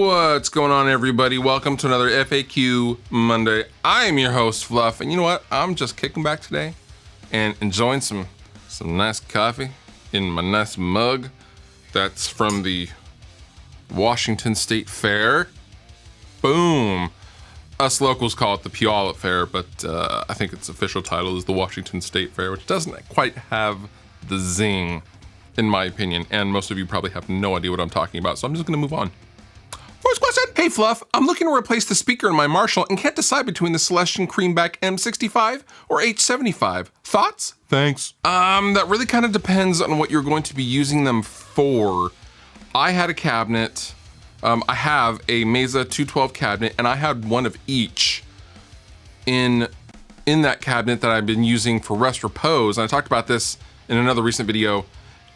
What's going on, everybody? Welcome to another FAQ Monday. I am your host, Fluff, and you know what? I'm just kicking back today and enjoying some nice coffee in my nice mug. That's from the Washington State Fair. Boom. Us locals call it the Puyallup Fair, but I think its official title is the Washington State Fair, which doesn't quite have the zing, in my opinion, and most of you probably have no idea what I'm talking about, so I'm just gonna move on. First question. Hey Fluff, I'm looking to replace the speaker in my Marshall and can't decide between the Celestion Creamback M65 or H75. Thoughts? Thanks. That really kind of depends on what you're going to be using them for. I had a cabinet, I have a Mesa 212 cabinet, and I had one of each in that cabinet that I've been using for rest repose. And I talked about this in another recent video,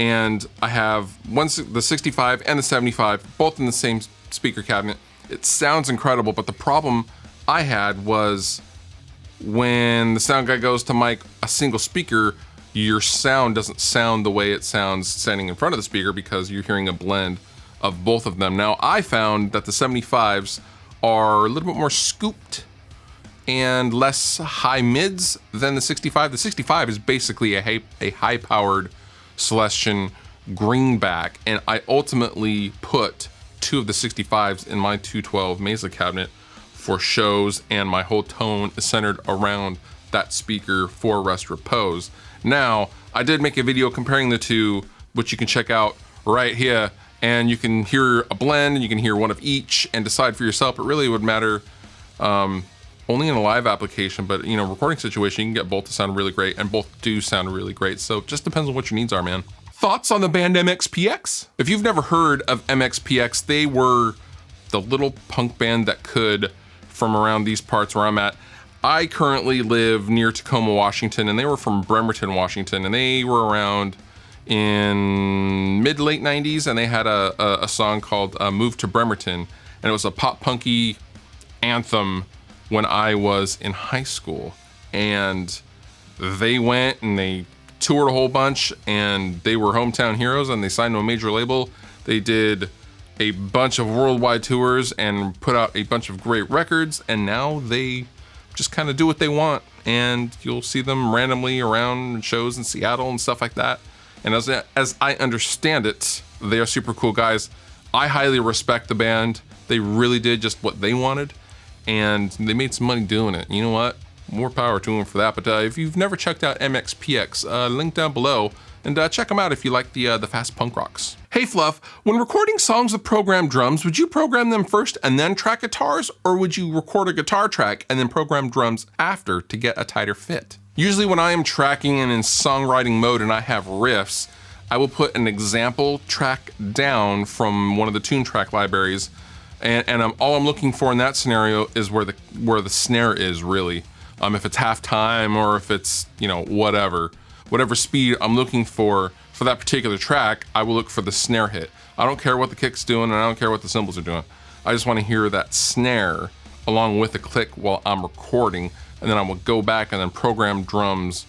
and I have the 65 and the 75, both in the same speaker cabinet. It sounds incredible, but the problem I had was when the sound guy goes to mic a single speaker, your sound doesn't sound the way it sounds standing in front of the speaker because you're hearing a blend of both of them. Now, I found that the 75s are a little bit more scooped and less high mids than the 65. The 65 is basically a high-powered Celestion greenback, and I ultimately put two of the 65s in my 212 Mesa cabinet for shows, and my whole tone is centered around that speaker for rest repose. Now, I did make a video comparing the two, which you can check out right here, and you can hear a blend, and you can hear one of each and decide for yourself. It really would matter only in a live application, but you know, recording situation, you can get both to sound really great, and both do sound really great. So it just depends on what your needs are, man. Thoughts on the band MxPx? If you've never heard of MxPx, they were the little punk band that could from around these parts where I'm at. I currently live near Tacoma, Washington, and they were from Bremerton, Washington, and they were around in mid-late 90s, and they had a song called Move to Bremerton, and it was a pop-punky anthem when I was in high school. And they went and they toured a whole bunch, and they were hometown heroes, and they signed to a major label. They did a bunch of worldwide tours and put out a bunch of great records, and now they just kind of do what they want, and you'll see them randomly around shows in Seattle and stuff like that. And as I understand it, they are super cool guys. I highly respect the band. They really did just what they wanted, and they made some money doing it. You know what? More power to them for that. But if you've never checked out MxPx, link down below, and check them out if you like the fast punk rocks. Hey Fluff, when recording songs with programmed drums, would you program them first and then track guitars, or would you record a guitar track and then program drums after to get a tighter fit? Usually when I am tracking and in songwriting mode and I have riffs, I will put an example track down from one of the tune track libraries, and all I'm looking for in that scenario is where the snare is really. If it's half time, or if it's, you know, whatever speed I'm looking for that particular track, I will look for the snare hit. I don't care what the kick's doing, and I don't care what the cymbals are doing. I just want to hear that snare along with the click while I'm recording, and then I will go back and then program drums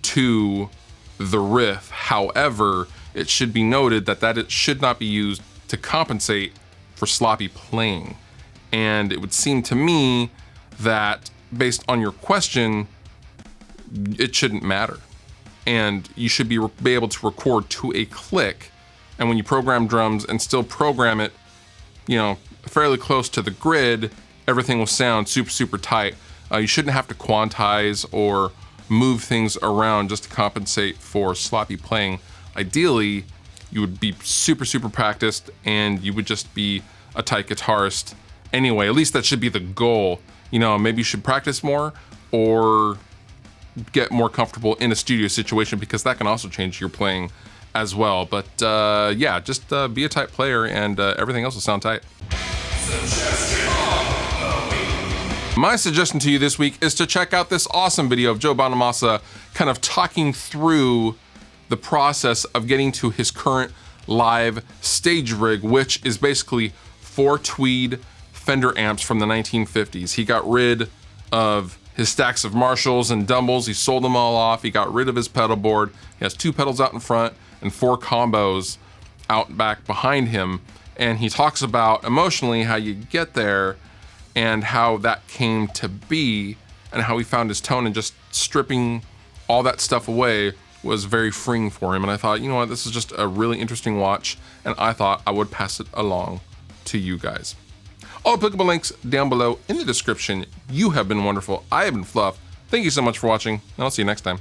to the riff. However, it should be noted that it should not be used to compensate for sloppy playing. And it would seem to me that based on your question, it shouldn't matter. And you should be able to record to a click. And when you program drums and still program it, you know, fairly close to the grid, everything will sound super, super tight. You shouldn't have to quantize or move things around just to compensate for sloppy playing. Ideally, you would be super, super practiced, and you would just be a tight guitarist anyway. At least that should be the goal. You know, maybe you should practice more or get more comfortable in a studio situation, because that can also change your playing as well. But yeah, just be a tight player, and everything else will sound tight. My suggestion to you this week is to check out this awesome video of Joe Bonamassa kind of talking through the process of getting to his current live stage rig, which is basically 4 Tweed Fender amps from the 1950s. He got rid of his stacks of Marshalls and Dumbles. He sold them all off. He got rid of his pedal board. He has 2 pedals out in front and 4 combos out back behind him. and he talks about emotionally how you get there and how that came to be and how he found his tone, and just stripping all that stuff away was very freeing for him. And I thought, you know what, this is just a really interesting watch, and I thought I would pass it along to you guys. All applicable links down below in the description. You have been wonderful. I have been Fluff. Thank you so much for watching, and I'll see you next time.